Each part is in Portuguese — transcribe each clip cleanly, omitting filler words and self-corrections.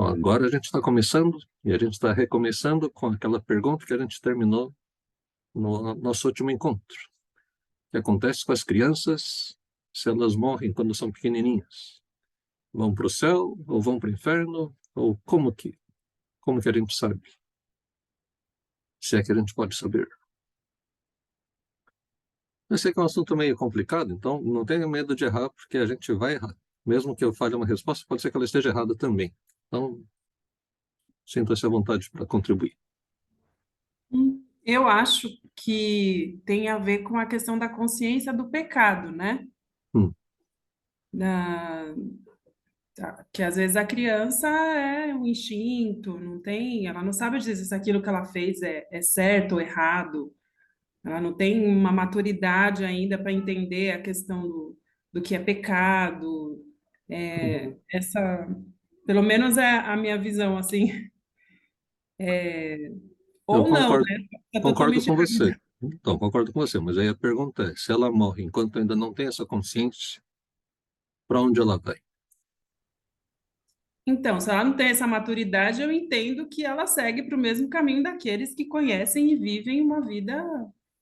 Bom, agora a gente está começando e a gente está recomeçando com aquela pergunta que a gente terminou no nosso último encontro. O que acontece com as crianças se elas morrem quando são pequenininhas? Vão para o céu ou vão para o inferno? Ou como que a gente sabe? Se é que a gente pode saber. Eu sei que é um assunto meio complicado, então não tenha medo de errar, porque a gente vai errar. Mesmo que eu fale uma resposta, pode ser que ela esteja errada também. Então, sinta-se à vontade para contribuir. Eu acho que tem a ver com a questão da consciência do pecado, né? Hum, Da, que às vezes a criança é um instinto, não tem, ela não sabe dizer se aquilo que ela fez é certo ou errado, ela não tem uma maturidade ainda para entender a questão do que é pecado. uhum. Essa, pelo menos é a minha visão, assim. Eu Ou não, concordo, né? É concordo totalmente com você. errado. Então, concordo com você, mas aí a pergunta é, se ela morre enquanto ainda não tem essa consciência, para onde ela vai? Então, se ela não tem essa maturidade, eu entendo que ela segue para o mesmo caminho daqueles que conhecem e vivem uma vida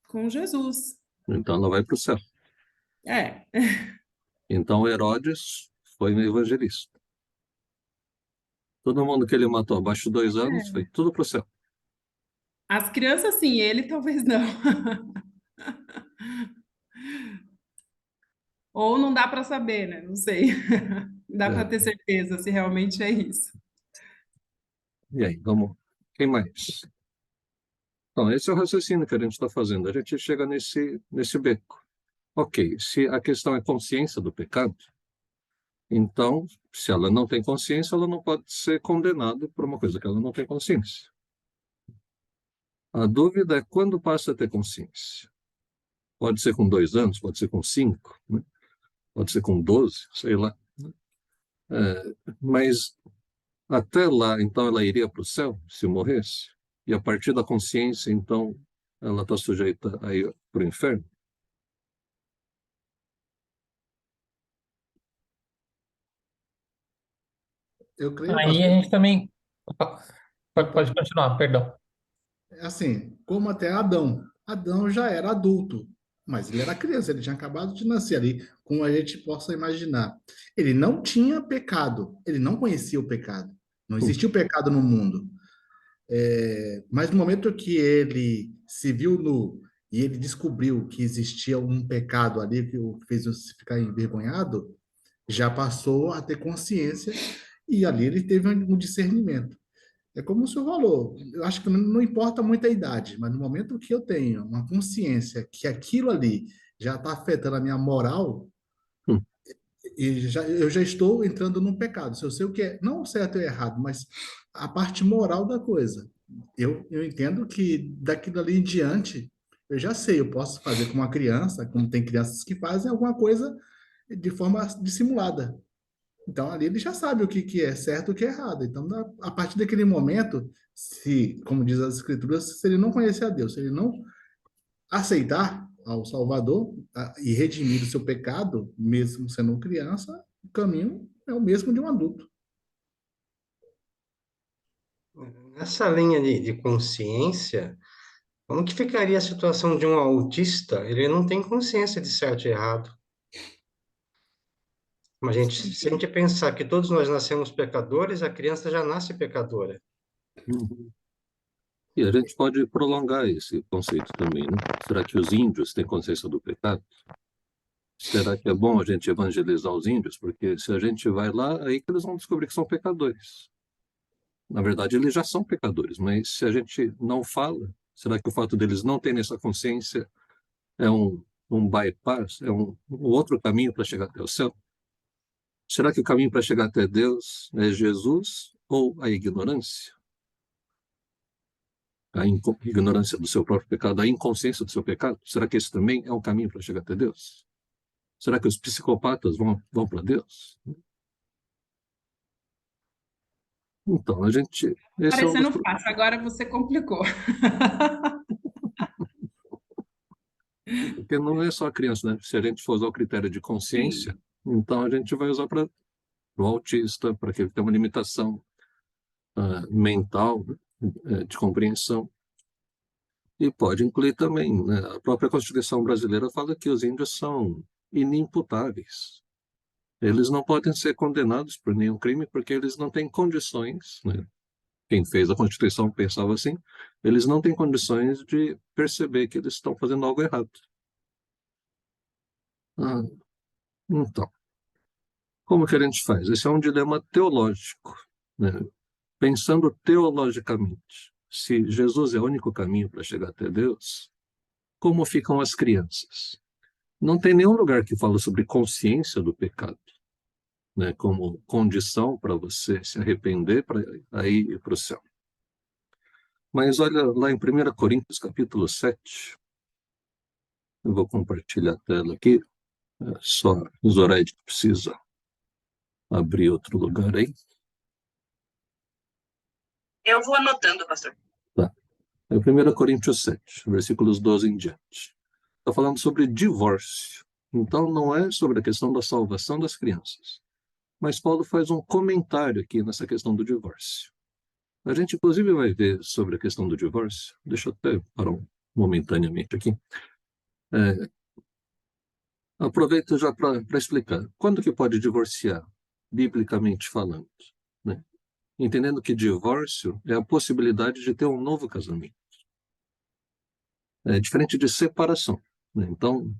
com Jesus. Então ela vai para o céu. É, Então Herodes foi um evangelista. Todo mundo que ele matou abaixo de 2 anos foi tudo para o céu. as crianças sim, ele talvez não. Ou não dá para saber, né? Não sei. Não dá para É, ter certeza se realmente é isso. e aí, vamos. Quem mais? Então, esse é o raciocínio que a gente está fazendo. A gente chega nesse beco. Ok, se a questão é consciência do pecado, então, se ela não tem consciência, ela não pode ser condenada por uma coisa que ela não tem consciência. A dúvida é quando passa a ter consciência. Pode ser com 2 anos, pode ser com 5, né? Pode ser com 12, sei lá. Mas até lá, então, ela iria para o céu, se morresse? E a partir da consciência, então, ela está sujeita a ir para o inferno? Eu creio, Aí a pastor. gente também. Opa, pode continuar, perdão. É assim, como até Adão. Adão já era adulto, mas ele era criança, ele tinha acabado de nascer ali, como a gente possa imaginar. Ele não tinha pecado, ele não conhecia o pecado. Não Hum, existia o pecado no mundo. Mas no momento que ele se viu nu e ele descobriu que existia um pecado ali que o fez ficar envergonhado, já passou a ter consciência e ali ele teve um discernimento. É como o senhor falou, eu acho que não importa muito a idade, mas no momento que eu tenho uma consciência que aquilo ali já está afetando a minha moral, hum. eu já estou entrando num pecado. Se eu sei o que é, não o certo e o errado, mas a parte moral da coisa. Eu entendo que daquilo ali em diante, eu já sei, eu posso fazer com uma criança, como tem crianças que fazem alguma coisa de forma dissimulada. Então, ali ele já sabe o que é certo e o que é errado. Então, a partir daquele momento, se, como diz as Escrituras, se ele não conhecer a Deus, se ele não aceitar ao Salvador e redimir o seu pecado, mesmo sendo criança, o caminho é o mesmo de um adulto. Nessa linha de consciência, como que ficaria a situação de um autista? Ele não tem consciência de certo e errado. Mas se a gente pensar que todos nós nascemos pecadores, a criança já nasce pecadora. Uhum. E a gente pode prolongar esse conceito também, né? Será que os índios têm consciência do pecado? Será que é bom a gente evangelizar os índios? Porque se a gente vai lá, aí que eles vão descobrir que são pecadores. Na verdade, eles já são pecadores, mas se a gente não fala, será que o fato deles não terem essa consciência é um bypass, é um outro caminho para chegar até o céu? Será que o caminho para chegar até Deus é Jesus ou a ignorância? A ignorância do seu próprio pecado, a inconsciência do seu pecado? Será que esse também é um caminho para chegar até Deus? Será que os psicopatas vão para Deus? Então, a gente. Esse é um dos. Parecendo fácil, agora você complicou. Porque não é só a criança, né? Se a gente for usar o critério de consciência, Sim. então a gente vai usar para o autista, para aquele que tem uma limitação. mental, de compreensão. E pode incluir também, né, a própria Constituição brasileira fala que os índios são inimputáveis. Eles não podem ser condenados por nenhum crime porque eles não têm condições, né? Quem fez a Constituição pensava assim, eles não têm condições de perceber que eles estão fazendo algo errado. Ah, então, como que a gente faz? Esse é um dilema teológico, né? Pensando teologicamente, se Jesus é o único caminho para chegar até Deus, como ficam as crianças? Não tem nenhum lugar que fala sobre consciência do pecado, né, como condição para você se arrepender para aí ir para o céu. Mas olha lá em 1 Coríntios capítulo 7, eu vou compartilhar a tela aqui, só o Zoraide precisa abrir outro lugar aí. Eu vou anotando, pastor. Tá. É 1 Coríntios 7, versículos 12 em diante. Está falando sobre divórcio. Então não é sobre a questão da salvação das crianças. Mas Paulo faz um comentário aqui nessa questão do divórcio. A gente, inclusive, vai ver sobre a questão do divórcio. Deixa eu até parar momentaneamente aqui. Aproveito já para explicar. Quando que pode divorciar, biblicamente falando? Né? Entendendo que divórcio é a possibilidade de ter um novo casamento. É diferente de separação, né? Então,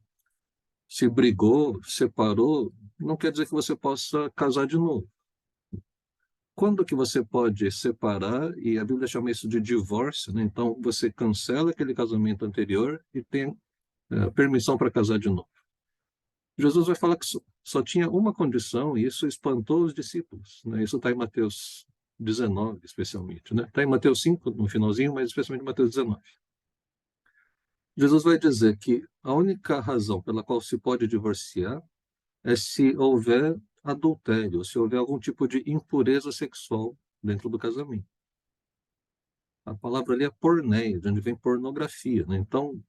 se brigou, separou, não quer dizer que você possa casar de novo. Quando que você pode separar, e a Bíblia chama isso de divórcio, né? Então você cancela aquele casamento anterior e tem permissão para casar de novo. Jesus vai falar que só tinha uma condição, e isso espantou os discípulos, né? Isso está em Mateus 19, especialmente, né? Está em Mateus 5, no finalzinho, mas especialmente em Mateus 19. Jesus vai dizer que a única razão pela qual se pode divorciar é se houver adultério, se houver algum tipo de impureza sexual dentro do casamento. A palavra ali é porneia, de onde vem pornografia, né? Então,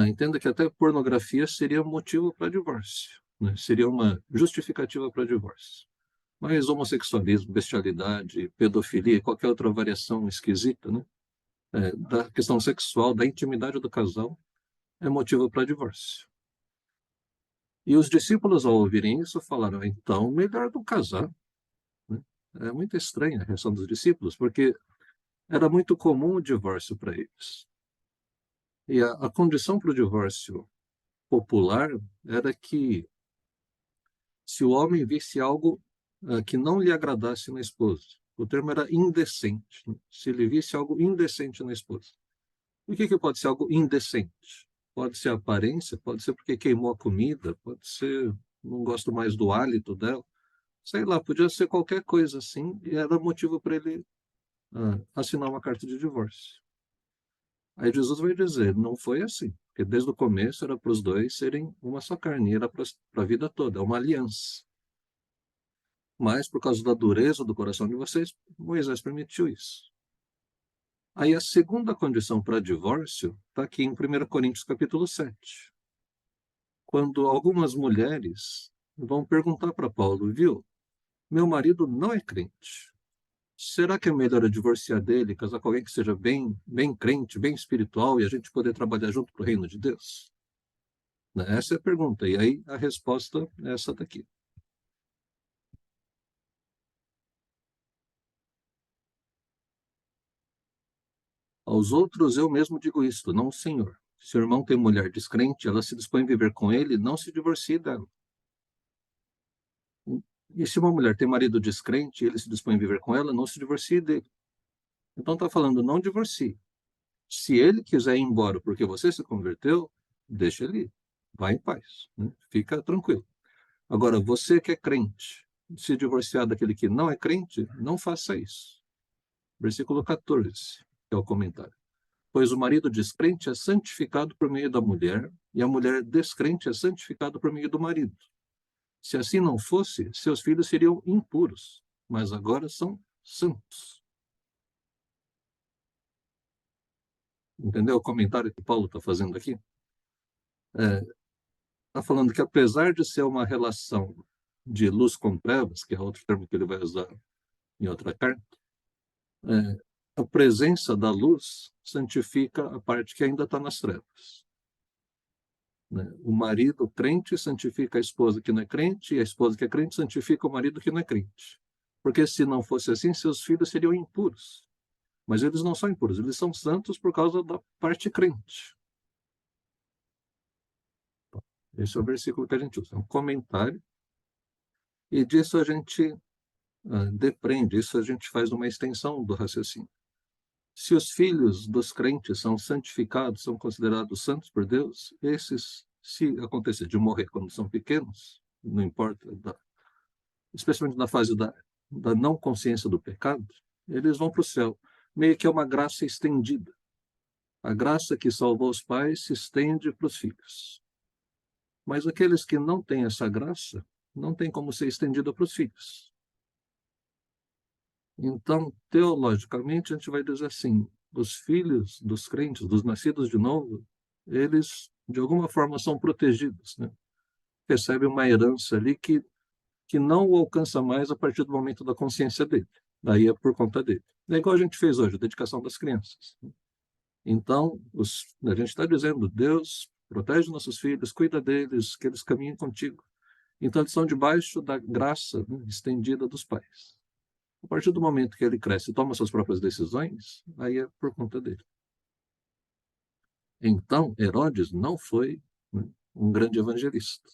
entenda que até pornografia seria motivo para divórcio, né? Seria uma justificativa para divórcio. Mas homossexualismo, bestialidade, pedofilia e qualquer outra variação esquisita, né, da questão sexual, da intimidade do casal, é motivo para divórcio. E os discípulos, ao ouvirem isso, falaram, então, melhor não casar. Né? É muito estranha a reação dos discípulos, porque era muito comum o divórcio para eles. E a condição para o divórcio popular era que, se o homem visse algo que não lhe agradasse na esposa, o termo era indecente, né? Se ele visse algo indecente na esposa. O que pode ser algo indecente? Pode ser a aparência, pode ser porque queimou a comida, pode ser não gosto mais do hálito dela, sei lá, podia ser qualquer coisa assim, e era motivo para ele assinar uma carta de divórcio. Aí Jesus vai dizer, não foi assim, porque desde o começo era para os dois serem uma só carne, era para a vida toda, é uma aliança. Mas por causa da dureza do coração de vocês, Moisés permitiu isso. Aí a segunda condição para divórcio está aqui em 1 Coríntios capítulo 7. Quando algumas mulheres vão perguntar para Paulo, viu, meu marido não é crente. Será que é melhor eu divorciar dele, casar com alguém que seja bem crente, bem espiritual, e a gente poder trabalhar junto para o reino de Deus? Essa é a pergunta. E aí a resposta é essa daqui. Aos outros eu mesmo digo isto, não o Senhor. Se o irmão tem mulher descrente, ela se dispõe a viver com ele, não se divorcie dela. E se uma mulher tem marido descrente e ele se dispõe a viver com ela, não se divorcie dele. Então está falando, não divorcie. Se ele quiser ir embora porque você se converteu, deixa ele ir. Vai em paz, né? Fica tranquilo. Agora, você que é crente, se divorciar daquele que não é crente, não faça isso. Versículo 14, que é o comentário. Pois o marido descrente é santificado por meio da mulher, e a mulher descrente é santificada por meio do marido. Se assim não fosse, seus filhos seriam impuros, mas agora são santos. Entendeu o comentário que Paulo está fazendo aqui? Está falando que apesar de ser uma relação de luz com trevas, que é outro termo que ele vai usar em outra carta, a presença da luz santifica a parte que ainda está nas trevas. Né? O marido crente santifica a esposa que não é crente, e a esposa que é crente santifica o marido que não é crente. Porque se não fosse assim, seus filhos seriam impuros. Mas eles não são impuros, eles são santos por causa da parte crente. Esse é o versículo que a gente usa, é um comentário. E disso a gente depreende, isso a gente faz uma extensão do raciocínio. Se os filhos dos crentes são santificados, são considerados santos por Deus, esses, se acontecer de morrer quando são pequenos, não importa, especialmente na fase da não consciência do pecado, eles vão para o céu. Meio que é uma graça estendida. A graça que salvou os pais se estende para os filhos. Mas aqueles que não têm essa graça, não tem como ser estendida para os filhos. Então, teologicamente, a gente vai dizer assim, os filhos dos crentes, dos nascidos de novo, eles, de alguma forma, são protegidos, né? Recebem uma herança ali que não o alcança mais a partir do momento da consciência dele. Daí é por conta dele. É igual a gente fez hoje, a dedicação das crianças. Então, a gente está dizendo, Deus protege nossos filhos, cuida deles, que eles caminhem contigo. Então, eles estão debaixo da graça, né, estendida dos pais. A partir do momento que ele cresce e toma suas próprias decisões, aí é por conta dele. Então, Herodes não foi, né, um grande evangelista.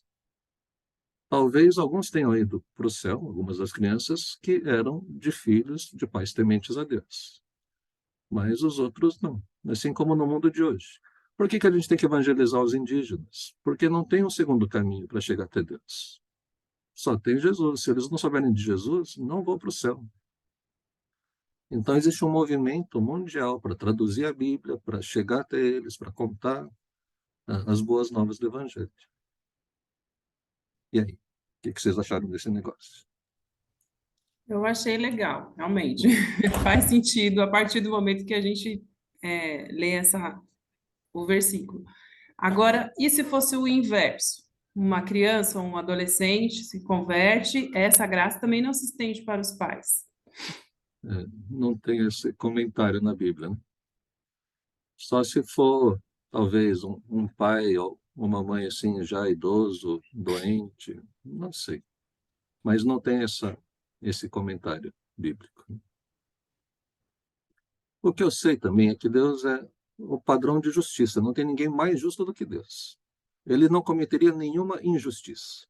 Talvez alguns tenham ido para o céu, algumas das crianças, que eram de filhos de pais tementes a Deus. Mas os outros não, assim como no mundo de hoje. Por que a gente tem que evangelizar os indígenas? Porque não tem um segundo caminho para chegar até Deus. Só tem Jesus. Se eles não souberem de Jesus, não vão para o céu. Então, existe um movimento mundial para traduzir a Bíblia, para chegar até eles, para contar as boas novas do Evangelho. E aí? O que vocês acharam desse negócio? Eu achei legal, realmente. Faz sentido a partir do momento que a gente lê o versículo. Agora, e se fosse o inverso? Uma criança ou um adolescente se converte, essa graça também não se estende para os pais. Não tem esse comentário na Bíblia, né? Só se for, talvez, um pai ou uma mãe assim, já idoso, doente, não sei. Mas não tem esse comentário bíblico. O que eu sei também é que Deus é o padrão de justiça. Não tem ninguém mais justo do que Deus. Ele não cometeria nenhuma injustiça.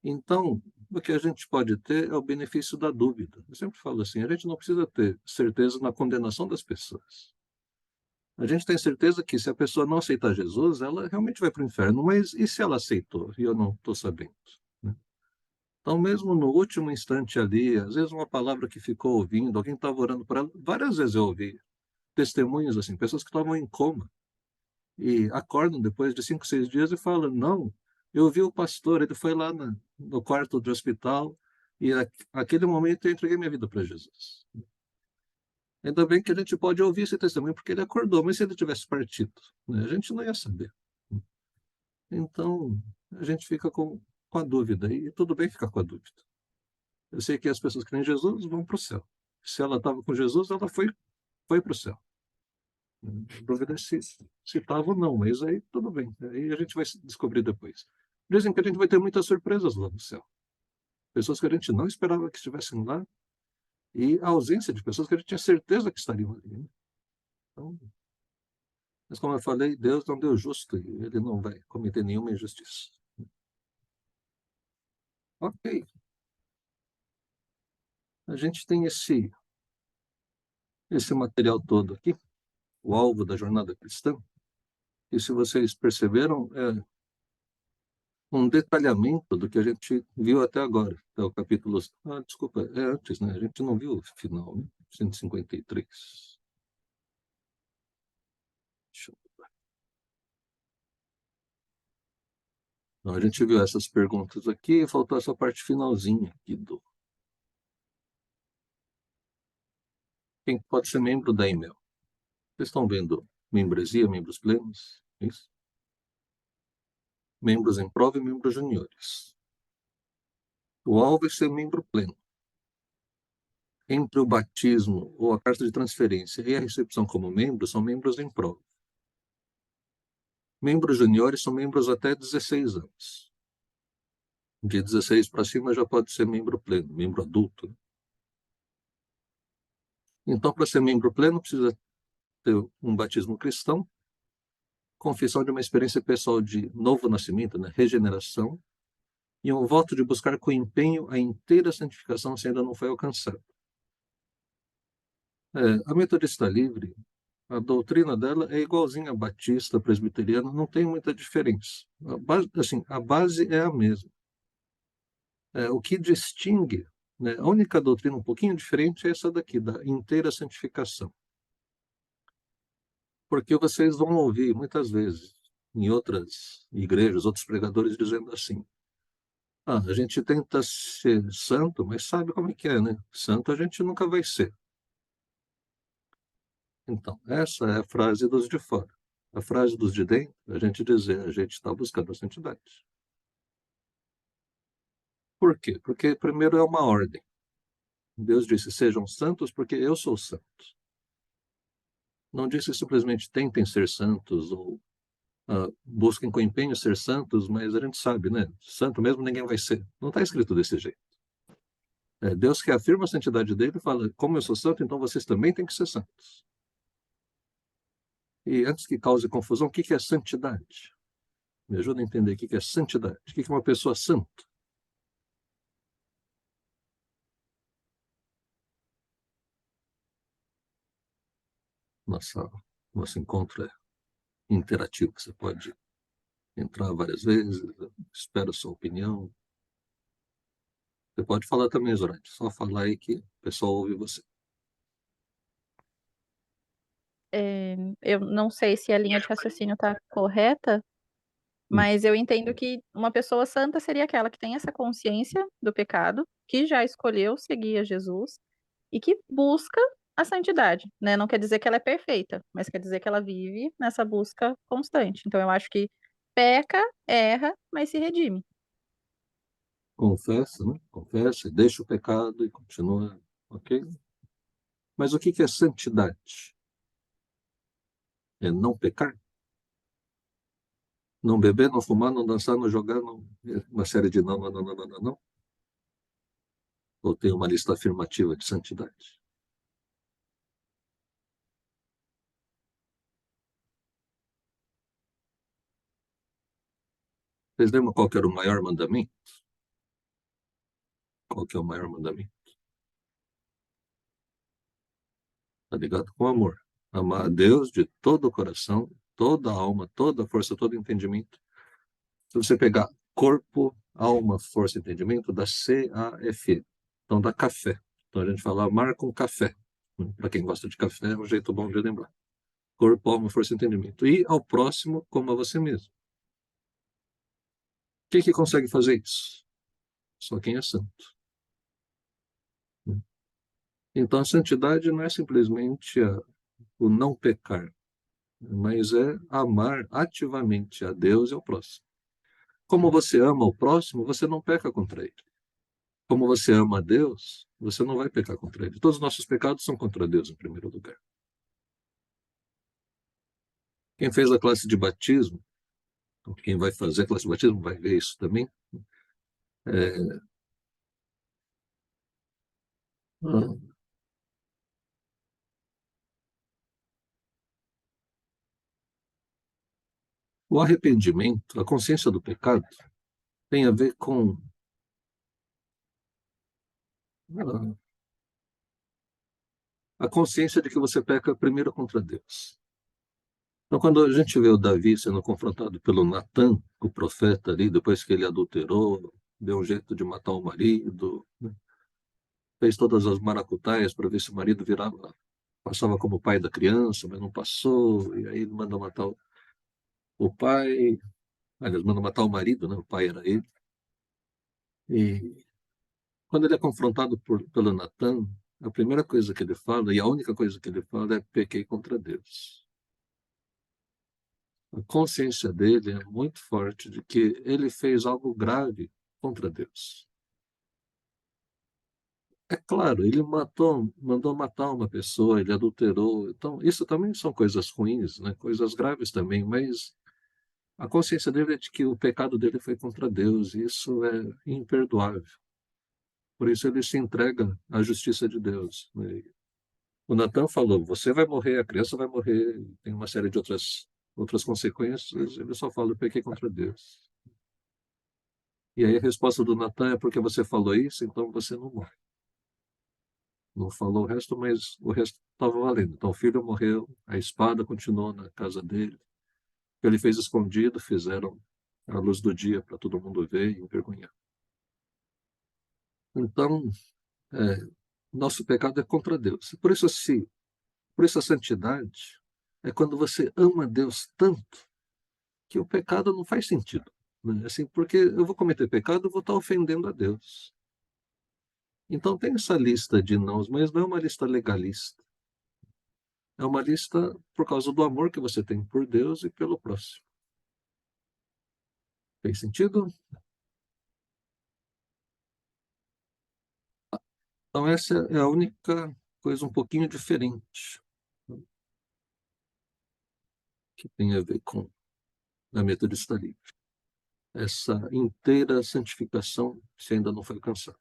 Então, o que a gente pode ter é o benefício da dúvida. Eu sempre falo assim, a gente não precisa ter certeza na condenação das pessoas. A gente tem certeza que se a pessoa não aceitar Jesus, ela realmente vai para o inferno. Mas e se ela aceitou e eu não estou sabendo? Né? Então, mesmo no último instante ali, às vezes uma palavra que ficou ouvindo, alguém estava orando para ela, várias vezes eu ouvi testemunhos assim, pessoas que estavam em coma e acordam depois de 5, 6 dias e falam, não, eu vi o pastor, ele foi lá no quarto do hospital e naquele momento eu entreguei minha vida para Jesus. Ainda bem que a gente pode ouvir esse testemunho porque ele acordou, mas se ele tivesse partido, né, a gente não ia saber. Então, a gente fica com a dúvida, e tudo bem ficar com a dúvida. Eu sei que as pessoas que têm Jesus vão para o céu. Se ela estava com Jesus, ela foi para o céu. A dúvida é se estava ou não, mas aí tudo bem. Aí a gente vai descobrir depois. Dizem que a gente vai ter muitas surpresas lá no céu. Pessoas que a gente não esperava que estivessem lá e a ausência de pessoas que a gente tinha certeza que estariam ali. Né? Então, mas como eu falei, Deus não deu justo e ele não vai cometer nenhuma injustiça. Ok. A gente tem esse material todo aqui, o alvo da jornada cristã, e se vocês perceberam, é um detalhamento do que a gente viu até agora, até o capítulo... desculpa, é antes, né? A gente não viu o final, né? 153. Deixa eu... Então, a gente viu essas perguntas aqui e faltou essa parte finalzinha aqui do... Quem pode ser membro da EMEL? Vocês estão vendo membresia, membros plenos? Isso? Membros em prova e membros juniores. O alvo é ser membro pleno. entre o batismo ou a carta de transferência e a recepção como membro são membros em prova. Membros juniores são membros até 16 anos. De 16 para cima já pode ser membro pleno, membro adulto. Então, para ser membro pleno, precisa ter um batismo cristão, confissão de uma experiência pessoal de novo nascimento, né, regeneração, e um voto de buscar com empenho a inteira santificação se ainda não foi alcançada. A Metodista Livre, a doutrina dela é igualzinha à Batista, presbiteriana, não tem muita diferença. A base é a mesma. O que distingue, né, a única doutrina um pouquinho diferente é essa daqui, da inteira santificação. Porque vocês vão ouvir muitas vezes em outras igrejas, outros pregadores dizendo assim: a gente tenta ser santo, mas sabe como é que é, né? Santo a gente nunca vai ser. Então, essa é a frase dos de fora. A frase dos de dentro, a gente dizer, a gente está buscando a santidade. Por quê? Porque primeiro é uma ordem. Deus disse, sejam santos porque eu sou santo. Não disse simplesmente tentem ser santos ou busquem com empenho ser santos, mas a gente sabe, né? Santo mesmo ninguém vai ser. Não está escrito desse jeito. Deus que afirma a santidade dele fala, como eu sou santo, então vocês também têm que ser santos. E antes que cause confusão, o que é santidade? Me ajuda a entender o que é santidade. O que é uma pessoa santa? Nosso encontro é interativo, você pode entrar várias vezes, espero a sua opinião. Você pode falar também, Zorante, só falar aí que o pessoal ouve você. Eu não sei se a linha de raciocínio está correta, mas eu entendo que uma pessoa santa seria aquela que tem essa consciência do pecado, que já escolheu seguir a Jesus e que busca a santidade, né? Não quer dizer que ela é perfeita, mas quer dizer que ela vive nessa busca constante. Então eu acho que peca, erra, mas se redime. Confessa, né? Confessa, deixa o pecado e continua, ok? Mas o que é santidade? É não pecar? Não beber, não fumar, não dançar, não jogar, não... uma série de não, não, não, não, não, não. Ou tem uma lista afirmativa de santidade? Vocês lembram qual que era o maior mandamento? Qual que é o maior mandamento? Tá ligado com amor. Amar a Deus de todo o coração, toda a alma, toda a força, todo o entendimento. Se você pegar corpo, alma, força e entendimento, dá CAF. Então dá café. Então a gente fala amar com café. Para quem gosta de café, é um jeito bom de lembrar. Corpo, alma, força e entendimento. E ao próximo como a você mesmo. Quem que consegue fazer isso? Só quem é santo. Então a santidade não é simplesmente o não pecar, mas é amar ativamente a Deus e ao próximo. Como você ama o próximo, você não peca contra ele. Como você ama a Deus, você não vai pecar contra ele. Todos os nossos pecados são contra Deus, em primeiro lugar. Quem fez a classe de batismo, quem vai fazer a classe de batismo vai ver isso também. O arrependimento, a consciência do pecado, tem a ver com a consciência de que você peca primeiro contra Deus. Então, quando a gente vê o Davi sendo confrontado pelo Natan, o profeta ali, depois que ele adulterou, deu um jeito de matar o marido, né? Fez todas as maracutaias para ver se o marido passava como pai da criança, mas não passou, e aí ele manda matar o pai, aliás, manda matar o marido, né? O pai era ele. E quando ele é confrontado pelo Natan, a primeira coisa que ele fala, e a única coisa que ele fala é pequei contra Deus. A consciência dele é muito forte de que ele fez algo grave contra Deus. É claro, ele mandou matar uma pessoa, ele adulterou. Então, isso também são coisas ruins, né? Coisas graves também, mas a consciência dele é de que o pecado dele foi contra Deus, e isso é imperdoável. Por isso ele se entrega à justiça de Deus, né? O Natan falou: você vai morrer, a criança vai morrer, tem uma série de outras consequências. Ele só fala: eu pequei contra Deus. E aí a resposta do Natan é: porque você falou isso, então você não morre. Não falou o resto, mas o resto estava valendo. Então o filho morreu, a espada continuou na casa dele. O que ele fez escondido, fizeram à luz do dia para todo mundo ver e envergonhar. Então, é, nosso pecado é contra Deus. Por isso a santidade é quando você ama Deus tanto que o pecado não faz sentido, né? Assim, porque eu vou cometer pecado, eu vou estar ofendendo a Deus. Então tem essa lista de nãos, mas não é uma lista legalista. É uma lista por causa do amor que você tem por Deus e pelo próximo. Tem sentido? Então essa é a única coisa um pouquinho diferente que tem a ver com a metodista livre. Essa inteira santificação, se ainda não foi alcançada.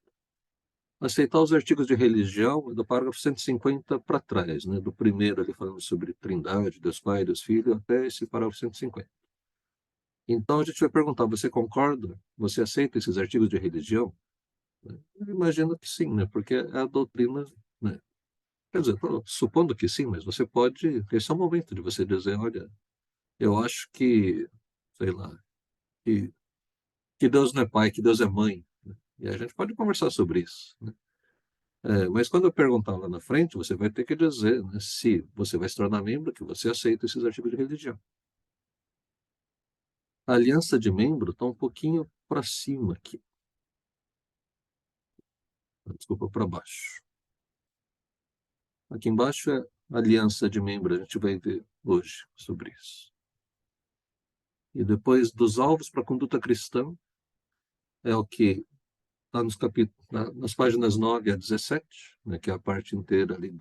Aceitar os artigos de religião é do parágrafo 150 para trás, né? Do primeiro ali falando sobre Trindade, Deus Pai, Deus Filho, até esse parágrafo 150. Então a gente vai perguntar: você concorda? Você aceita esses artigos de religião? Eu imagino que sim, né? Porque é a doutrina, né? Quer dizer, supondo que sim, mas você pode. Esse é o momento de você dizer: olha, eu acho que, sei lá, que, que Deus não é pai, que Deus é mãe, né? E a gente pode conversar sobre isso, né? Mas quando eu perguntar lá na frente, você vai ter que dizer, né, se você vai se tornar membro, que você aceita esses artigos de religião. A aliança de membro está um pouquinho para cima aqui. Desculpa, para baixo. Aqui embaixo é a aliança de membro, a gente vai ver hoje sobre isso. E depois dos alvos para a conduta cristã, é o que está nas páginas 9 a 17, né, que é a parte inteira ali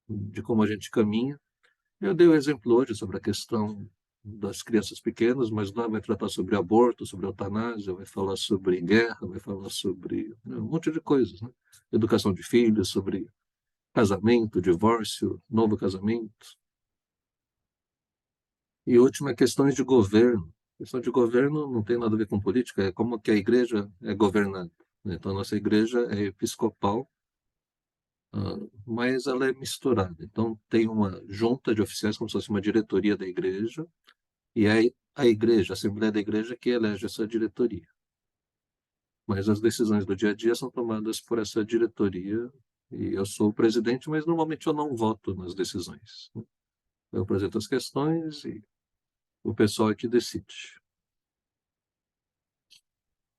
de como a gente caminha. Eu dei o exemplo hoje sobre a questão das crianças pequenas, mas lá vai tratar sobre aborto, sobre eutanásia, vai falar sobre guerra, vai falar sobre, né, um monte de coisas, né? Educação de filhos, sobre casamento, divórcio, novo casamento. E última, questões de governo. Questão de governo não tem nada a ver com política, é como que a igreja é governada, né? Então, a nossa igreja é episcopal, mas ela é misturada. Então, tem uma junta de oficiais, como se fosse uma diretoria da igreja, e é a igreja, a Assembleia da Igreja, que elege essa diretoria. Mas as decisões do dia a dia são tomadas por essa diretoria, e eu sou o presidente, mas normalmente eu não voto nas decisões, né? Eu apresento as questões e o pessoal é que decide.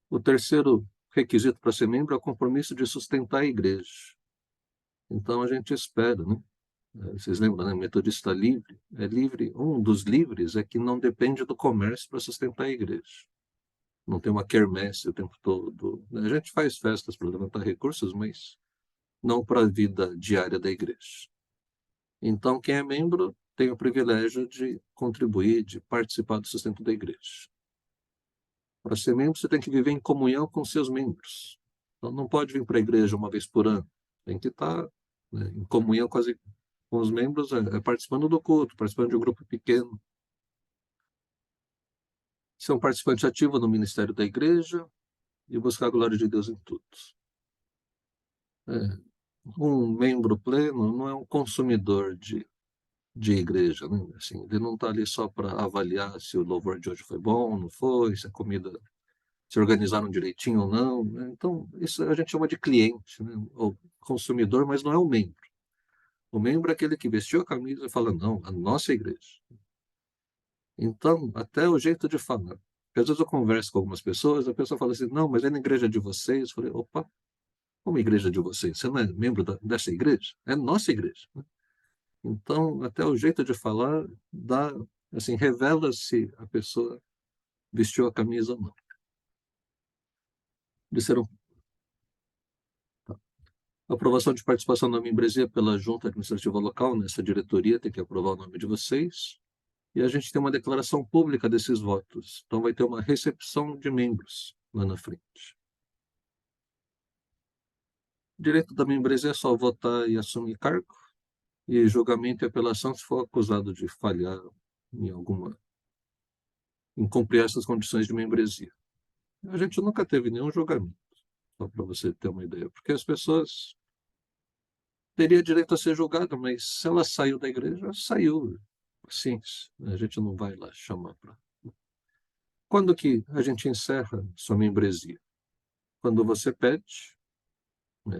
O terceiro requisito para ser membro é o compromisso de sustentar a igreja. Então a gente espera, né? Vocês lembram, né? Metodista livre é livre. Um dos livres é que não depende do comércio para sustentar a igreja. Não tem uma quermesse o tempo todo. A gente faz festas para levantar recursos, mas não para a vida diária da igreja. Então, quem é membro tem o privilégio de contribuir, de participar do sustento da igreja. Para ser membro, você tem que viver em comunhão com seus membros. Então, não pode vir para a igreja uma vez por ano. Tem que estar, né, em comunhão com os membros, participando do culto, participando de um grupo pequeno. Ser um participante ativo no ministério da igreja e buscar a glória de Deus em tudo. Um membro pleno não é um consumidor de igreja, né? Assim, ele não está ali só para avaliar se o louvor de hoje foi bom, não foi, se a comida se organizaram direitinho ou não, né? Então, isso a gente chama de cliente, né? Ou consumidor, mas não é o membro. O membro é aquele que vestiu a camisa e fala: não, a nossa igreja. Então, até o jeito de falar. Porque às vezes eu converso com algumas pessoas, a pessoa fala assim: não, mas é na igreja de vocês. Eu falei: opa, como igreja de vocês? Você não é membro dessa igreja? É nossa igreja, né? Então, até o jeito de falar dá, assim, revela se a pessoa vestiu a camisa ou não. Disseram, tá. Aprovação de participação na membresia pela Junta Administrativa Local, nessa diretoria tem que aprovar o nome de vocês. E a gente tem uma declaração pública desses votos. Então vai ter uma recepção de membros lá na frente. Direito da membresia é só votar e assumir cargo. E julgamento e apelação se for acusado de falhar em cumprir essas condições de membresia. A gente nunca teve nenhum julgamento, só para você ter uma ideia, porque as pessoas teriam direito a ser julgada, mas se ela saiu da igreja, saiu. Sim, a gente não vai lá chamar para. Quando que a gente encerra sua membresia? Quando você pede, né,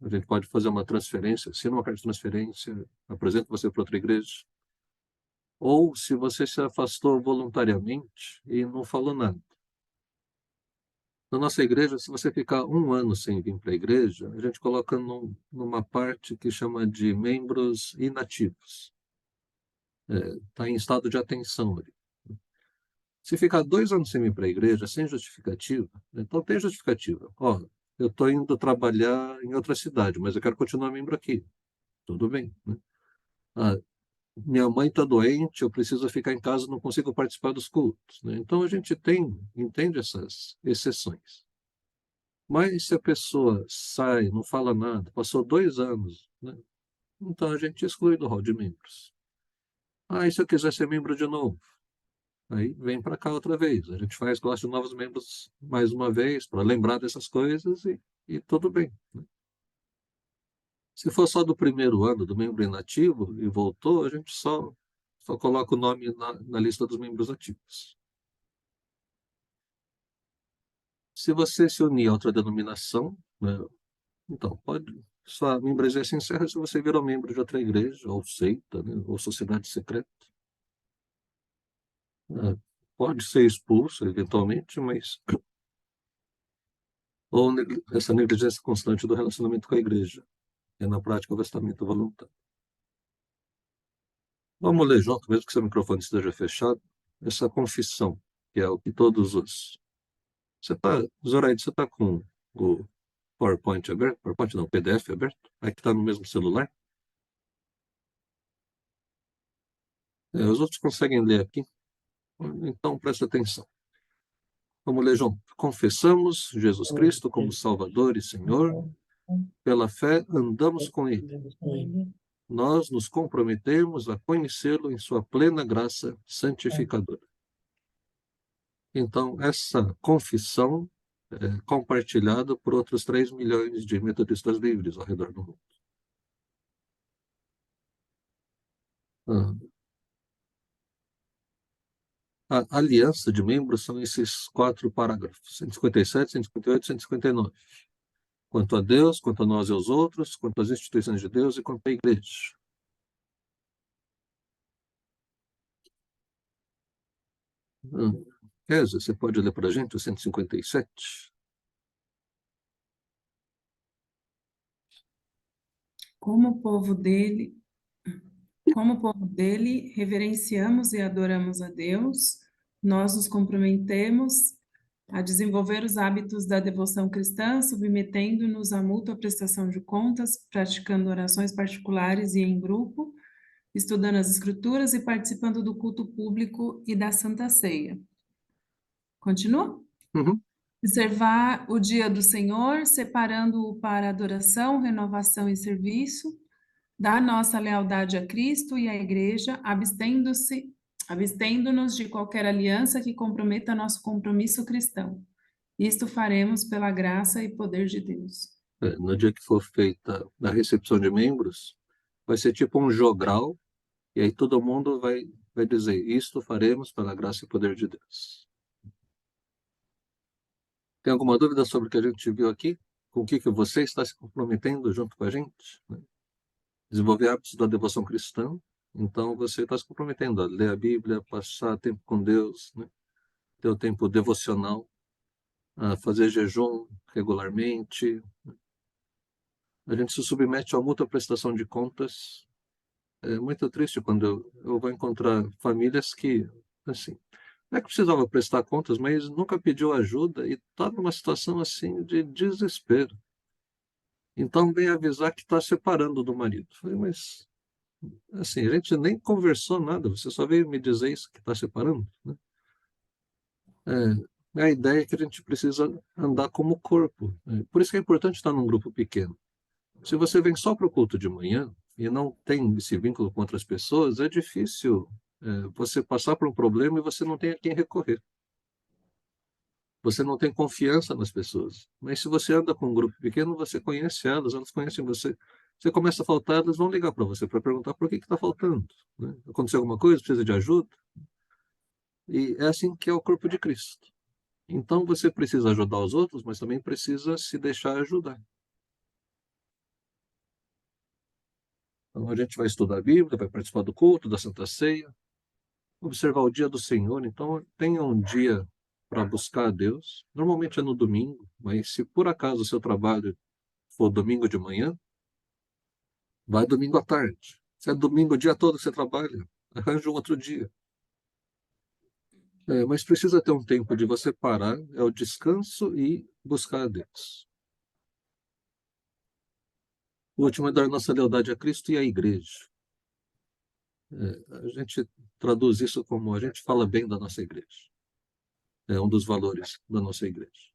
a gente pode fazer uma transferência, assina uma carta de transferência, apresenta você para outra igreja. Ou se você se afastou voluntariamente e não falou nada. Na nossa igreja, se você ficar 1 ano sem vir para a igreja, a gente coloca numa parte que chama de membros inativos. Está em estado de atenção ali. Se ficar 2 anos sem vir para a igreja, sem justificativa, então tem justificativa. Ó, eu estou indo trabalhar em outra cidade, mas eu quero continuar membro aqui. Tudo bem, né? Ah, minha mãe está doente, eu preciso ficar em casa, não consigo participar dos cultos, né? Então a gente entende essas exceções. Mas se a pessoa sai, não fala nada, passou 2 anos, né? Então a gente exclui do rol de membros. E se eu quiser ser membro de novo? Aí vem para cá outra vez. A gente faz gosto de novos membros mais uma vez, para lembrar dessas coisas e tudo bem, né? Se for só do primeiro ano do membro inativo e voltou, a gente só coloca o nome na lista dos membros ativos. Se você se unir a outra denominação, né, então sua membresia se encerra se você virou membro de outra igreja, ou seita, né, ou sociedade secreta. Pode ser expulso, eventualmente, mas ou essa negligência constante do relacionamento com a igreja. É, na prática, o vestimento voluntário. Vamos ler junto, mesmo que seu microfone esteja fechado, essa confissão, que é o que todos os... Zoraide, você está com o PowerPoint aberto? PowerPoint não, PDF aberto? Aí que está no mesmo celular? Os outros conseguem ler aqui? Então, presta atenção. Vamos ler junto. Confessamos Jesus Cristo como Salvador e Senhor. Pela fé, andamos com Ele. Nós nos comprometemos a conhecê-lo em sua plena graça santificadora. Então, essa confissão é compartilhada por outros 3 milhões de metodistas livres ao redor do mundo. A aliança de membros são esses 4 parágrafos, 157, 158 e 159. Quanto a Deus, quanto a nós e aos outros, quanto às instituições de Deus e quanto à igreja. Kézia, você pode ler para a gente o 157? Como povo dele, reverenciamos e adoramos a Deus, nós nos comprometemos a desenvolver os hábitos da devoção cristã, submetendo-nos à mútua prestação de contas, praticando orações particulares e em grupo, estudando as Escrituras e participando do culto público e da Santa Ceia. Continua? Uhum. Observar o dia do Senhor, separando-o para adoração, renovação e serviço, dar nossa lealdade a Cristo e à Igreja, abstendo-nos de qualquer aliança que comprometa nosso compromisso cristão. Isto faremos pela graça e poder de Deus. No dia que for feita a recepção de membros, vai ser tipo um jogral, e aí todo mundo vai dizer, isto faremos pela graça e poder de Deus. Tem alguma dúvida sobre o que a gente viu aqui? Com o que você está se comprometendo junto com a gente? Desenvolver hábitos da devoção cristã. Então, você está se comprometendo a ler a Bíblia, passar tempo com Deus, né? Ter o tempo devocional, a fazer jejum regularmente. A gente se submete a mútua prestação de contas. É muito triste quando eu vou encontrar famílias que, assim, não é que precisava prestar contas, mas nunca pediu ajuda e está numa situação assim de desespero. Então vem avisar que está separando do marido. Eu falei, mas assim, a gente nem conversou nada, você só veio me dizer isso que está separando, né? A ideia é que a gente precisa andar como corpo, né? Por isso que é importante estar num grupo pequeno. Se você vem só para o culto de manhã e não tem esse vínculo com outras pessoas, é difícil você passar por um problema e você não tem a quem recorrer. Você não tem confiança nas pessoas. Mas se você anda com um grupo pequeno, você conhece elas conhecem você. Você começa a faltar, elas vão ligar para você para perguntar por que está faltando, né? Aconteceu alguma coisa? Precisa de ajuda? E é assim que é o corpo de Cristo. Então você precisa ajudar os outros, mas também precisa se deixar ajudar. Então a gente vai estudar a Bíblia, vai participar do culto, da Santa Ceia, observar o dia do Senhor. Então tenha um dia para buscar a Deus. Normalmente é no domingo, mas se por acaso o seu trabalho for domingo de manhã, vai domingo à tarde. Se é domingo o dia todo que você trabalha, arranja um outro dia. Mas precisa ter um tempo de você parar, é o descanso e buscar a Deus. O último é dar nossa lealdade a Cristo e à igreja. A gente traduz isso como a gente fala bem da nossa igreja. É um dos valores da nossa igreja.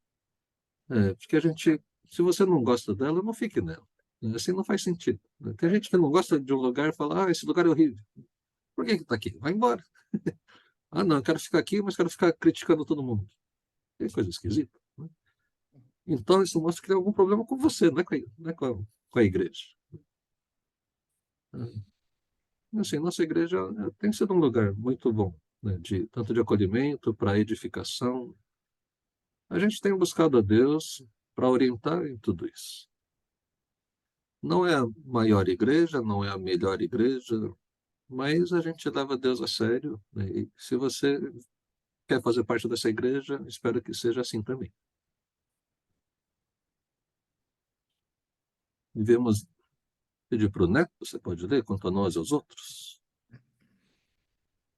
Porque a gente, se você não gosta dela, não fique nela. Assim não faz sentido, né? Tem gente que não gosta de um lugar e fala, esse lugar é horrível. Por que está aqui? Vai embora. Não, eu quero ficar aqui, mas quero ficar criticando todo mundo. É coisa esquisita, né? Então isso mostra que tem algum problema com você, não é com a igreja. Assim, nossa igreja tem sido um lugar muito bom, né, tanto de acolhimento, para edificação. A gente tem buscado a Deus para orientar em tudo isso. Não é a maior igreja, não é a melhor igreja, mas a gente leva Deus a sério, né? E se você quer fazer parte dessa igreja, espero que seja assim também. Vivemos, pedir para o Neto, você pode ler, quanto a nós e aos outros?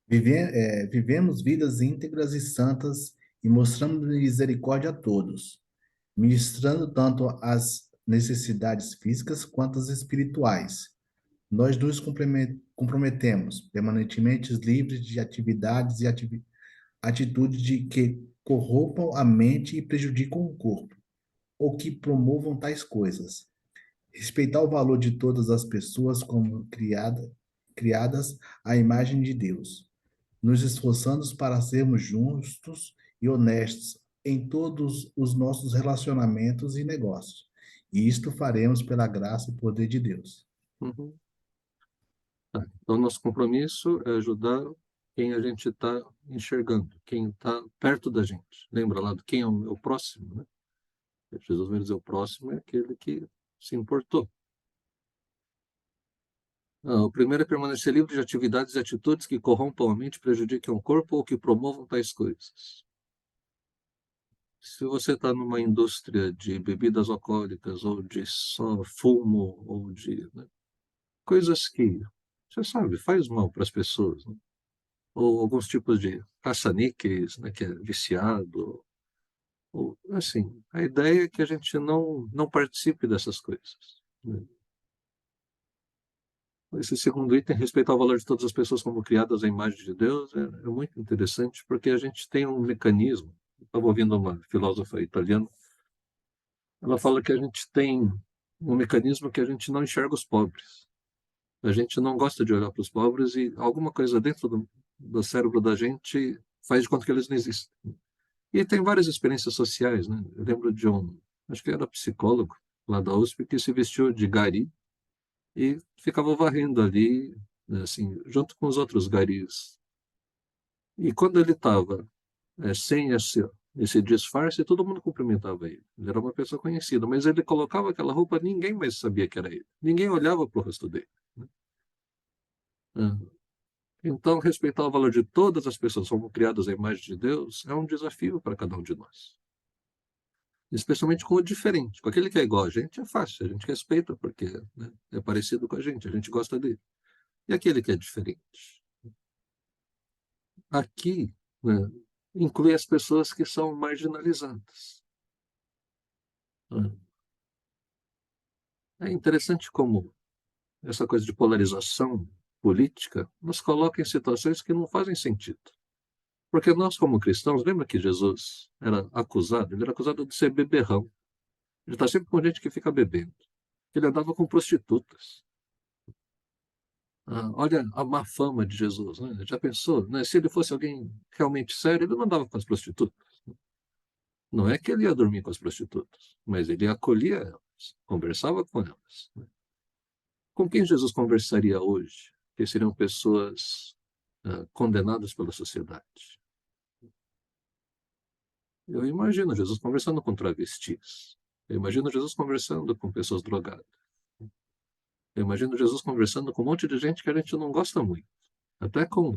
Vivemos vidas íntegras e santas e mostramos misericórdia a todos, ministrando tanto as necessidades físicas quanto as espirituais. Nós nos comprometemos permanentemente livres de atividades e atitudes de que corrompam a mente e prejudicam o corpo, ou que promovam tais coisas. Respeitar o valor de todas as pessoas como criadas à imagem de Deus, nos esforçando para sermos justos e honestos em todos os nossos relacionamentos e negócios. E isto faremos pela graça e poder de Deus. Uhum. Então, nosso compromisso é ajudar quem a gente está enxergando, quem está perto da gente. Lembra lá do quem é o meu próximo, né? Jesus vai dizer, o próximo é aquele que se importou. O primeiro é permanecer livre de atividades e atitudes que corrompam a mente, prejudiquem o corpo ou que promovam tais coisas. Se você está numa indústria de bebidas alcoólicas, ou de só fumo, ou de, né, coisas que, você sabe, faz mal para as pessoas, né? Ou alguns tipos de caça-níqueis, né, que é viciado, ou, assim, a ideia é que a gente não participe dessas coisas, né? Esse segundo item, respeitar o valor de todas as pessoas como criadas à imagem de Deus, é muito interessante, porque a gente tem um mecanismo. Estava ouvindo uma filósofa italiana, ela fala que a gente tem um mecanismo que a gente não enxerga os pobres. A gente não gosta de olhar para os pobres e alguma coisa dentro do cérebro da gente faz de conta que eles não existem. E tem várias experiências sociais, né? Eu lembro de acho que era psicólogo lá da USP, que se vestiu de gari e ficava varrendo ali, né, assim, junto com os outros garis. E quando ele estava sem esse disfarce, todo mundo cumprimentava ele. Ele era uma pessoa conhecida, mas ele colocava aquela roupa, ninguém mais sabia que era ele. Ninguém olhava para o rosto dele, né? Ah, Então, respeitar o valor de todas as pessoas como criadas à imagem de Deus é um desafio para cada um de nós. Especialmente com o diferente. Com aquele que é igual a gente é fácil, a gente respeita porque, né, é parecido com a gente gosta dele. E aquele que é diferente? Aqui, né, inclui as pessoas que são marginalizadas, né? É interessante como essa coisa de polarização política nos coloca em situações que não fazem sentido. Porque nós, como cristãos, lembra que Jesus era acusado? Ele era acusado de ser beberrão. Ele está sempre com gente que fica bebendo. Ele andava com prostitutas. Olha a má fama de Jesus, né? Já pensou, né? Se ele fosse alguém realmente sério, ele não andava com as prostitutas. Não é que ele ia dormir com as prostitutas, mas ele acolhia elas, conversava com elas, né? Com quem Jesus conversaria hoje? Que seriam pessoas condenadas pela sociedade. Eu imagino Jesus conversando com travestis. Eu imagino Jesus conversando com pessoas drogadas. Eu imagino Jesus conversando com um monte de gente que a gente não gosta muito. Até com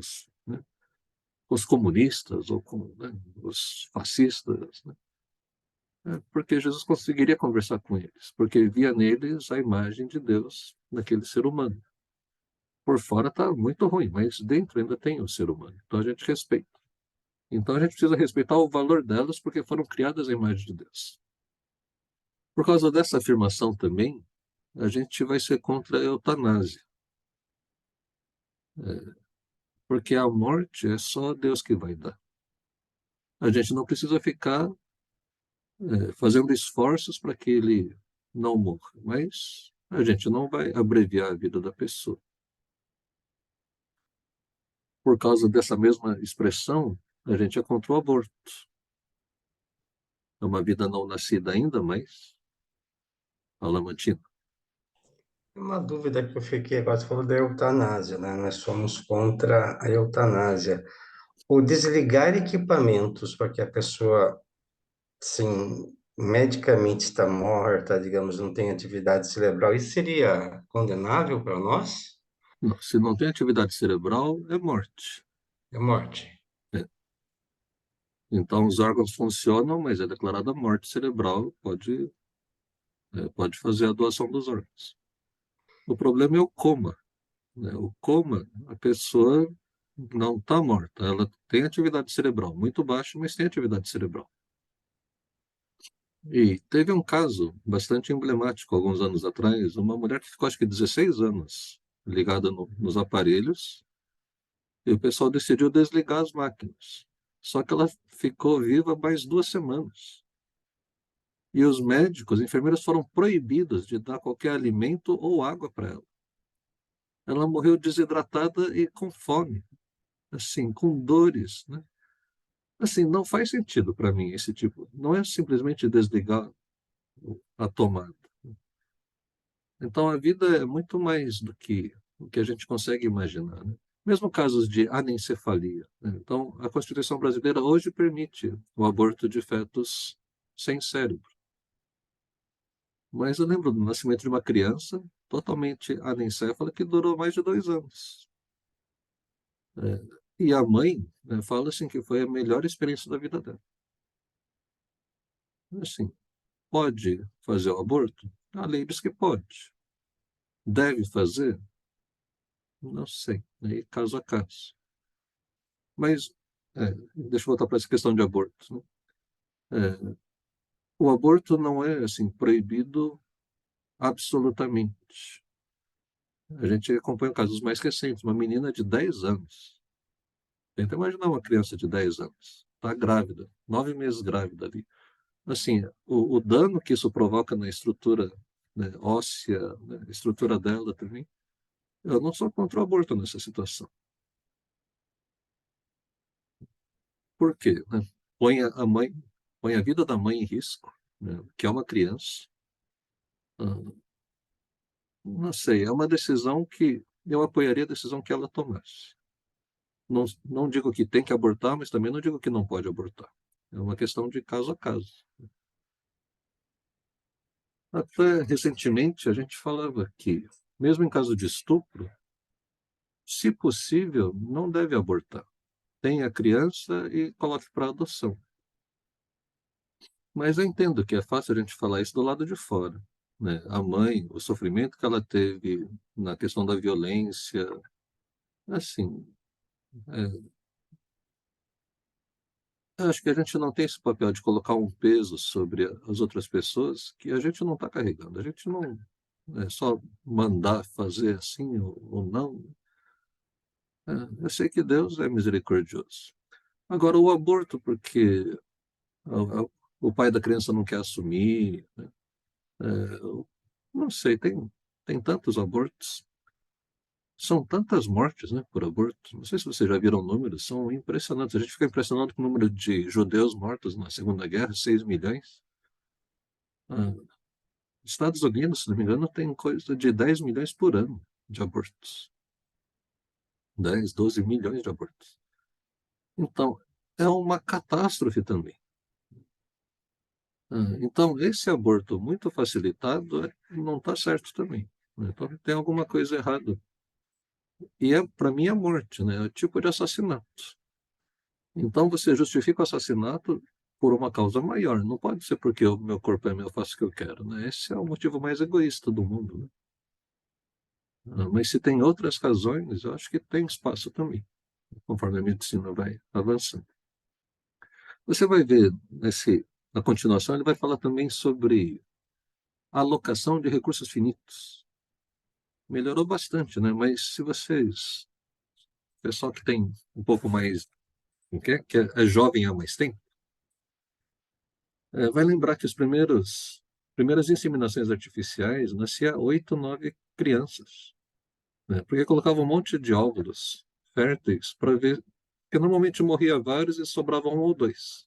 os comunistas ou com, né, os fascistas, né? Porque Jesus conseguiria conversar com eles, porque via neles a imagem de Deus naquele ser humano. Por fora está muito ruim, mas dentro ainda tem o ser humano. Então a gente respeita. Então a gente precisa respeitar o valor delas porque foram criadas à imagem de Deus. Por causa dessa afirmação também, a gente vai ser contra a eutanásia. Porque a morte é só Deus que vai dar. A gente não precisa ficar fazendo esforços para que ele não morra, mas a gente não vai abreviar a vida da pessoa. Por causa dessa mesma expressão, a gente é contra o aborto. É uma vida não nascida ainda, mas a Lamantina. Uma dúvida que eu fiquei agora, você falou da eutanásia, né? Nós somos contra a eutanásia. O desligar equipamentos para que a pessoa, sim, medicamente está morta, digamos, não tem atividade cerebral, isso seria condenável para nós? Não, se não tem atividade cerebral, é morte. É morte. É. Então, os órgãos funcionam, mas é declarada morte cerebral, pode fazer a doação dos órgãos. O problema é o coma, né? O coma, a pessoa não está morta, ela tem atividade cerebral, muito baixa, mas tem atividade cerebral. E teve um caso bastante emblemático alguns anos atrás, uma mulher que ficou acho que 16 anos ligada nos aparelhos, e o pessoal decidiu desligar as máquinas. Só que ela ficou viva mais 2 semanas. E os médicos, enfermeiros foram proibidos de dar qualquer alimento ou água para ela. Ela morreu desidratada e com fome, assim, com dores, né? Assim, não faz sentido para mim esse tipo. Não é simplesmente desligar a tomada. Então, a vida é muito mais do que o que a gente consegue imaginar, né? Mesmo casos de anencefalia, né? Então, a Constituição brasileira hoje permite o aborto de fetos sem cérebro. Mas eu lembro do nascimento de uma criança totalmente anencéfala que durou mais de 2 anos. E a mãe, né, fala assim que foi a melhor experiência da vida dela. Assim, pode fazer o aborto? A lei diz que pode. Deve fazer? Não sei. Aí caso a caso. Mas, deixa eu voltar para essa questão de aborto, né? O aborto não é assim proibido absolutamente. A gente acompanha casos mais recentes, uma menina de 10 anos. Tenta imaginar uma criança de 10 anos. Está grávida, 9 meses grávida ali. Assim, o dano que isso provoca na estrutura, né, óssea, né, estrutura dela também. Eu não sou contra o aborto nessa situação. Por quê, né? Põe a vida da mãe em risco, né, que é uma criança. Ah, não sei, é uma decisão que eu apoiaria a decisão que ela tomasse. Não, não digo que tem que abortar, mas também não digo que não pode abortar. É uma questão de caso a caso. Até recentemente a gente falava que, mesmo em caso de estupro, se possível, não deve abortar. Tem a criança e coloque para adoção. Mas eu entendo que é fácil a gente falar isso do lado de fora, né? A mãe, o sofrimento que ela teve na questão da violência, assim, eu acho que a gente não tem esse papel de colocar um peso sobre as outras pessoas que a gente não está carregando. A gente não, é só mandar fazer assim ou não. Eu sei que Deus é misericordioso. Agora, o aborto, porque o pai da criança não quer assumir, né? Eu não sei, tem tantos abortos. São tantas mortes, né, por aborto. Não sei se vocês já viram números, são impressionantes. A gente fica impressionado com o número de judeus mortos na Segunda Guerra, 6 milhões. Ah, Estados Unidos, se não me engano, tem coisa de 10 milhões por ano de abortos. 10, 12 milhões de abortos. Então, é uma catástrofe também. Então, esse aborto muito facilitado não está certo também, né? Então, tem alguma coisa errada. E para mim, é morte, né? É o tipo de assassinato. Então, você justifica o assassinato por uma causa maior. Não pode ser porque o meu corpo é meu, eu faço o que eu quero, né? Esse é o motivo mais egoísta do mundo, né? Mas se tem outras razões, eu acho que tem espaço também, conforme a medicina vai avançando. Você vai ver na continuação, ele vai falar também sobre a alocação de recursos finitos. Melhorou bastante, né? Mas se vocês, pessoal que tem um pouco mais, que é jovem há mais tempo, vai lembrar que primeiras inseminações artificiais nascia 8, 9 crianças, né? Porque colocava um monte de óvulos férteis para ver, porque normalmente morria vários e sobravam um ou dois.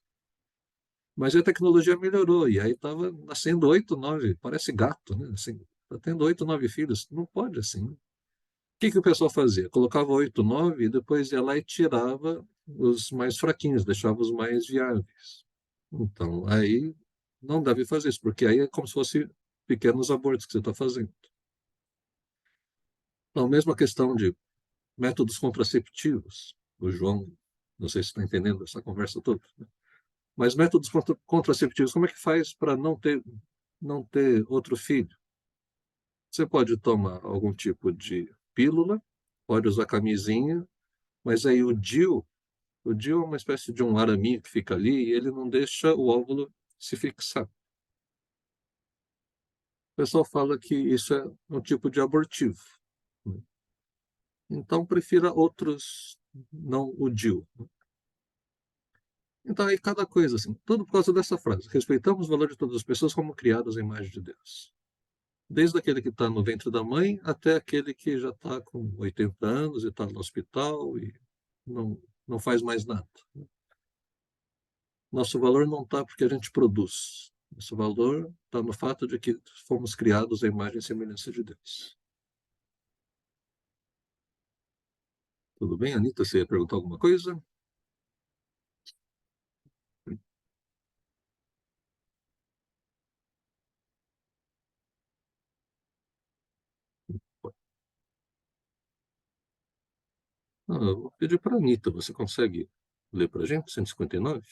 Mas a tecnologia melhorou e aí estava nascendo 8, 9, parece gato, né? Assim, tá tendo 8, 9 filhos, não pode assim, né? O que o pessoal fazia? Colocava 8, 9 e depois ia lá e tirava os mais fraquinhos, deixava os mais viáveis. Então, aí não deve fazer isso, porque aí é como se fosse pequenos abortos que você está fazendo. Então, mesma questão de métodos contraceptivos. O João, não sei se está entendendo essa conversa toda, né? Mas métodos contraceptivos, como é que faz para não ter outro filho? Você pode tomar algum tipo de pílula, pode usar camisinha, mas aí o DIU é uma espécie de um araminho que fica ali e ele não deixa o óvulo se fixar. O pessoal fala que isso é um tipo de abortivo, né? Então, prefira outros, não o DIU, né? Então, aí cada coisa, assim, tudo por causa dessa frase. Respeitamos o valor de todas as pessoas como criadas à imagem de Deus. Desde aquele que está no ventre da mãe até aquele que já está com 80 anos e está no hospital e não faz mais nada. Nosso valor não está porque a gente produz. Nosso valor está no fato de que fomos criados à imagem e semelhança de Deus. Tudo bem, Anitta? Você ia perguntar alguma coisa? Eu vou pedir para a Anitta. Você consegue ler para a gente? 159?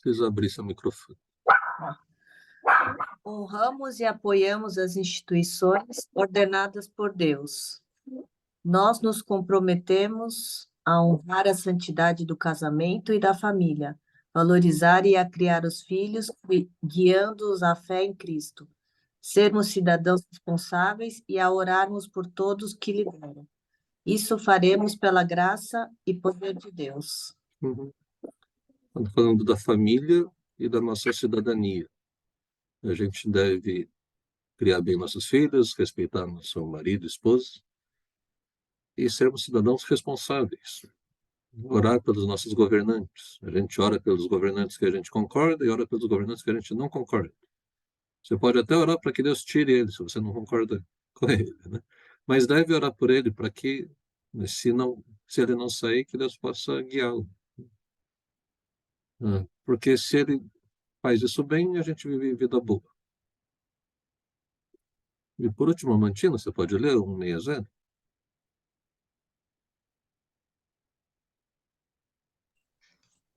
Precisa abrir seu microfone. Honramos e apoiamos as instituições ordenadas por Deus. Nós nos comprometemos a honrar a santidade do casamento e da família, valorizar e a criar os filhos, guiando-os à fé em Cristo, sermos cidadãos responsáveis e a orarmos por todos que lideram. Isso faremos pela graça e poder de Deus. Uhum. Estamos falando da família e da nossa cidadania. A gente deve criar bem nossos filhos, respeitar nosso marido, esposa e sermos cidadãos responsáveis. Orar pelos nossos governantes. A gente ora pelos governantes que a gente concorda e ora pelos governantes que a gente não concorda. Você pode até orar para que Deus tire ele, se você não concorda com ele, né? Mas deve orar por ele para que, se ele não sair, que Deus possa guiá-lo. Porque se ele faz isso bem, a gente vive vida boa. E por último, Mantina, você pode ler 160?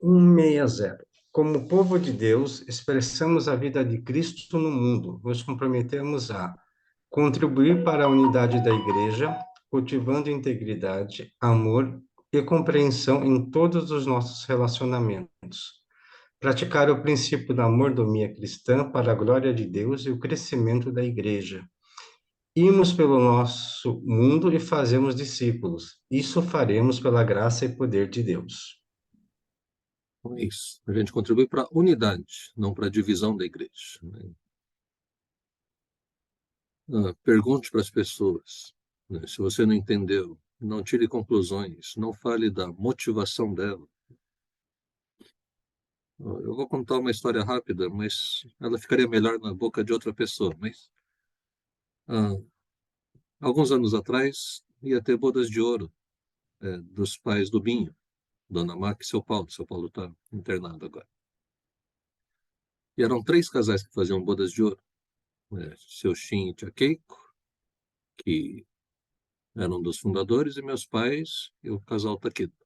160. Como povo de Deus, expressamos a vida de Cristo no mundo. Nos comprometemos a contribuir para a unidade da Igreja, cultivando integridade, amor e compreensão em todos os nossos relacionamentos. Praticar o princípio da mordomia cristã para a glória de Deus e o crescimento da igreja. Irmos pelo nosso mundo e fazemos discípulos. Isso faremos pela graça e poder de Deus. Então é isso. A gente contribui para a unidade, não para a divisão da igreja, né? Pergunte para as pessoas, né? Se você não entendeu, não tire conclusões, não fale da motivação dela. Eu vou contar uma história rápida, mas ela ficaria melhor na boca de outra pessoa. Mas ah, alguns anos atrás ia ter bodas de ouro dos pais do Binho, Dona Mac e seu Paulo. Seu Paulo está internado agora. E eram 3 casais que faziam bodas de ouro. Seu Shin e tia Keiko, que eram um dos fundadores, e meus pais e o casal Taquito.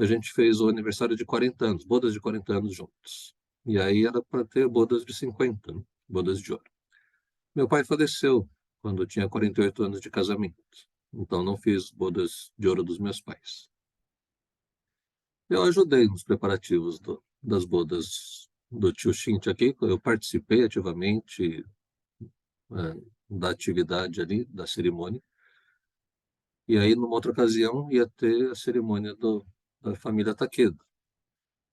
A gente fez o aniversário de 40 anos, bodas de 40 anos juntos. E aí era para ter bodas de 50, né? Bodas de ouro. Meu pai faleceu quando eu tinha 48 anos de casamento. Então não fiz bodas de ouro dos meus pais. Eu ajudei nos preparativos das bodas do tio Shin e tia Keiko. Eu participei ativamente da atividade ali, da cerimônia. E aí, numa outra ocasião, ia ter a cerimônia da família Taquedo.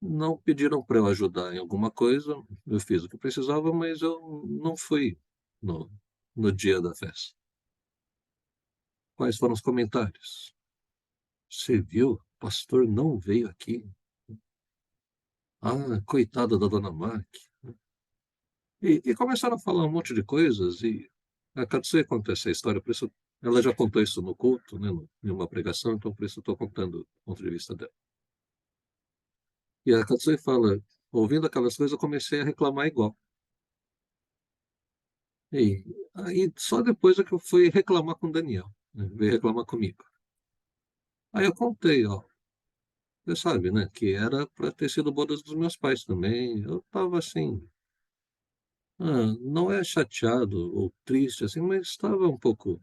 Não pediram para eu ajudar em alguma coisa, eu fiz o que precisava, mas eu não fui no dia da festa. Quais foram os comentários? Você viu? O pastor não veio aqui. Ah, coitada da dona Mac. E começaram a falar um monte de coisas, e a Katsue conta essa história, por isso ela já contou isso no culto, né, em uma pregação, então por isso eu estou contando o ponto de vista dela. E a Katsue fala, ouvindo aquelas coisas, eu comecei a reclamar igual. E aí só depois é que eu fui reclamar com o Daniel, né, veio reclamar comigo. Aí eu contei, ó, você sabe, né, que era para ter sido bodas dos meus pais também. Eu estava assim, não é chateado ou triste, assim, mas estava um pouco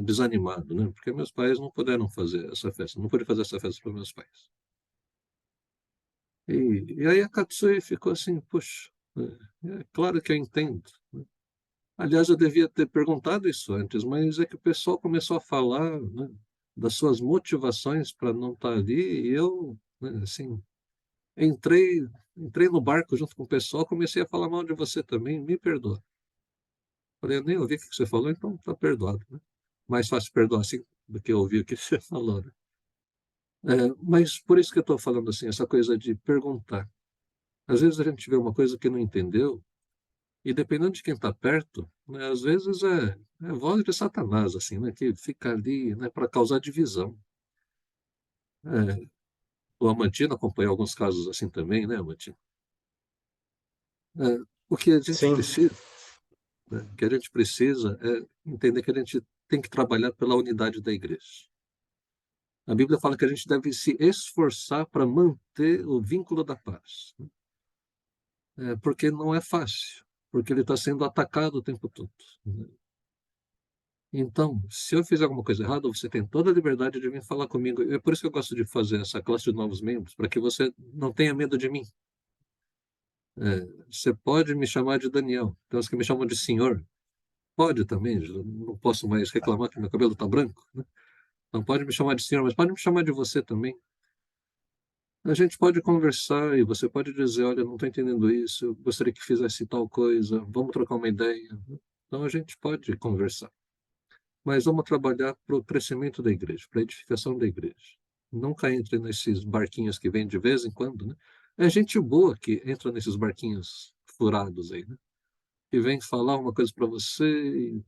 desanimado, né? Porque meus pais não puderam fazer essa festa, não pude fazer essa festa para meus pais. E aí a Katsui ficou assim, puxa, é claro que eu entendo, né? Aliás, eu devia ter perguntado isso antes, mas é que o pessoal começou a falar, né, das suas motivações para não estar ali, e eu, né, assim, entrei, entrei no barco junto com o pessoal, comecei a falar mal de você também, me perdoa. Falei, eu nem ouvi o que você falou, então tá perdoado, né? Mais fácil perdoar assim do que ouvir o que você falou, né? Mas por isso que eu estou falando assim, essa coisa de perguntar. Às vezes a gente vê uma coisa que não entendeu, e dependendo de quem está perto, né, às vezes é voz de Satanás, assim, né, que fica ali, né, para causar divisão. É, o Amantino acompanhou alguns casos assim também, né, Amantino? O que a gente Sim, precisa, né, o que a gente precisa é entender que a gente tem que trabalhar pela unidade da igreja. A Bíblia fala que a gente deve se esforçar para manter o vínculo da paz, né? Porque não é fácil, porque ele está sendo atacado o tempo todo, né? Então, se eu fizer alguma coisa errada, você tem toda a liberdade de vir falar comigo. É por isso que eu gosto de fazer essa classe de novos membros, para que você não tenha medo de mim. Você pode me chamar de Daniel. Tem uns que me chamam de senhor. Pode também, eu não posso mais reclamar que meu cabelo está branco, né? Não pode me chamar de senhor, mas pode me chamar de você também. A gente pode conversar e você pode dizer, olha, não estou entendendo isso, eu gostaria que fizesse tal coisa, vamos trocar uma ideia. Então a gente pode conversar, mas vamos trabalhar para o crescimento da igreja, para a edificação da igreja. Nunca entre nesses barquinhos que vêm de vez em quando, né? É gente boa que entra nesses barquinhos furados aí, né? Que vem falar uma coisa para você e,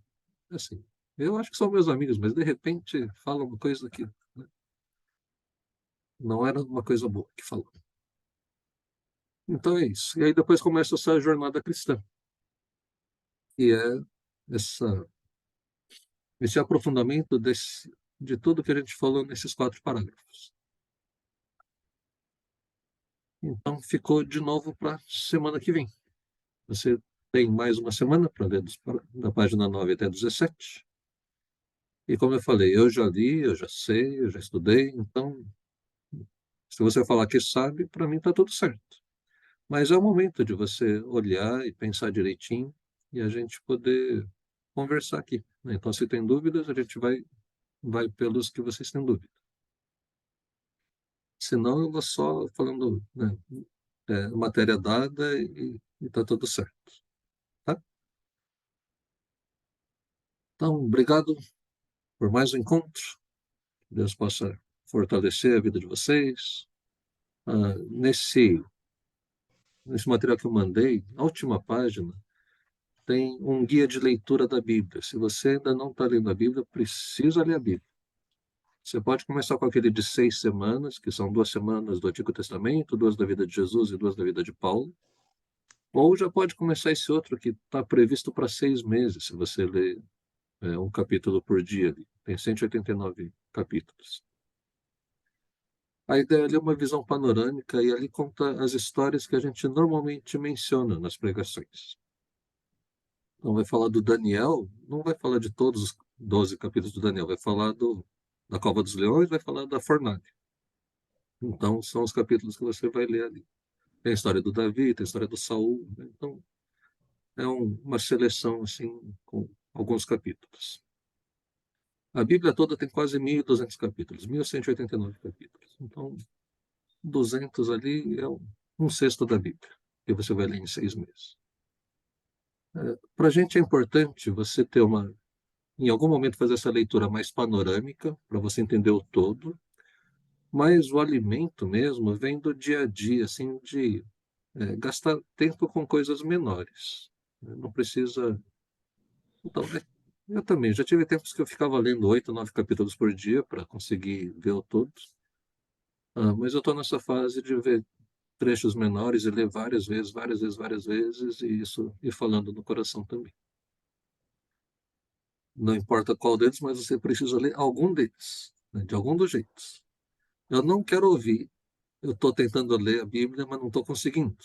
assim, eu acho que são meus amigos, mas de repente fala uma coisa que, né, não era uma coisa boa que falou. Então é isso. E aí depois começa essa jornada cristã, que é esse aprofundamento de tudo que a gente falou nesses 4 parágrafos. Então ficou de novo para semana que vem. Você tem mais uma semana para ler da página 9 até 17. E como eu falei, eu já li, eu já sei, eu já estudei, então se você falar que sabe, para mim está tudo certo. Mas é o momento de você olhar e pensar direitinho e a gente poder conversar aqui, né? Então, se tem dúvidas, a gente vai pelos que vocês têm dúvida. Senão, eu vou só falando, né, matéria dada e tá tudo certo, tá? Então, obrigado por mais um encontro. Deus possa fortalecer a vida de vocês. Nesse material que eu mandei, na última página, tem um guia de leitura da Bíblia. Se você ainda não está lendo a Bíblia, precisa ler a Bíblia. Você pode começar com aquele de 6 semanas, que são 2 semanas do Antigo Testamento, 2 da vida de Jesus e 2 da vida de Paulo. Ou já pode começar esse outro que está previsto para 6 meses, se você ler um capítulo por dia. Tem 189 capítulos. A ideia ali é uma visão panorâmica e ali conta as histórias que a gente normalmente menciona nas pregações. Então vai falar do Daniel, não vai falar de todos os 12 capítulos do Daniel, vai falar da Cova dos Leões, vai falar da fornalha. Então são os capítulos que você vai ler ali. Tem a história do Davi, tem a história do Saul, né? Então é uma seleção assim com alguns capítulos. A Bíblia toda tem quase 1.200 capítulos, 1.189 capítulos. Então 200 ali é um sexto da Bíblia, que você vai ler em 6 meses. Para a gente é importante você ter em algum momento fazer essa leitura mais panorâmica, para você entender o todo, mas o alimento mesmo vem do dia a dia, assim, de gastar tempo com coisas menores. Não precisa... Então, eu também já tive tempos que eu ficava lendo 8, 9 capítulos por dia para conseguir ver o todo. Mas eu estou nessa fase de ver trechos menores e ler várias vezes, e isso ir falando no coração também. Não importa qual deles, mas você precisa ler algum deles, né, de algum dos jeitos. Eu não quero ouvir, eu estou tentando ler a Bíblia, mas não estou conseguindo.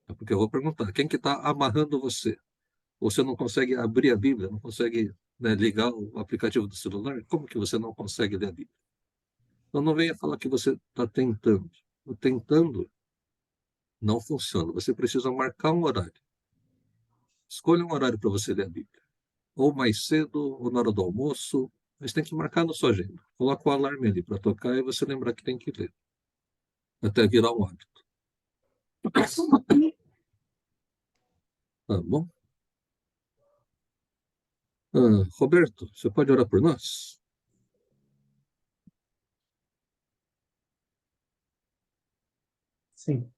É porque eu vou perguntar, quem que está amarrando você? Ou você não consegue abrir a Bíblia, não consegue, né, ligar o aplicativo do celular? Como que você não consegue ler a Bíblia? Então não venha falar que você está tentando. O tentando não funciona. Você precisa marcar um horário. Escolha um horário para você ler a Bíblia. Ou mais cedo, ou na hora do almoço. Mas tem que marcar na sua agenda. Coloca o alarme ali para tocar e você lembrar que tem que ler. Até virar um hábito. Tá bom? Roberto, você pode orar por nós? Sim.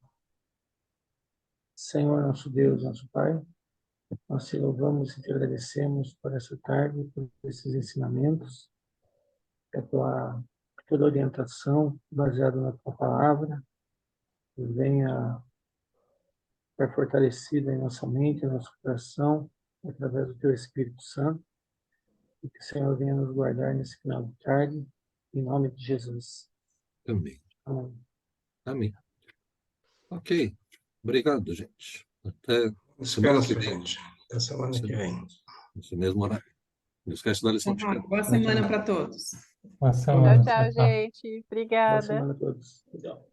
Senhor, nosso Deus, nosso Pai, nós te louvamos e te agradecemos por essa tarde, por esses ensinamentos, toda orientação baseada na tua palavra, que venha estar fortalecida em nossa mente, em nosso coração, através do teu Espírito Santo, e que o Senhor venha nos guardar nesse final de tarde, em nome de Jesus. Amém. Amém. Amém. Ok. Obrigado, gente. Até semana que Descanso, vem. gente. Até semana que vem. Nesse mesmo horário. Não esquece da lição de casa. Boa semana para todos. Uma Tchau, semana. tchau, Tchau, tchau. gente. Boa Obrigada. semana a todos. Tchau.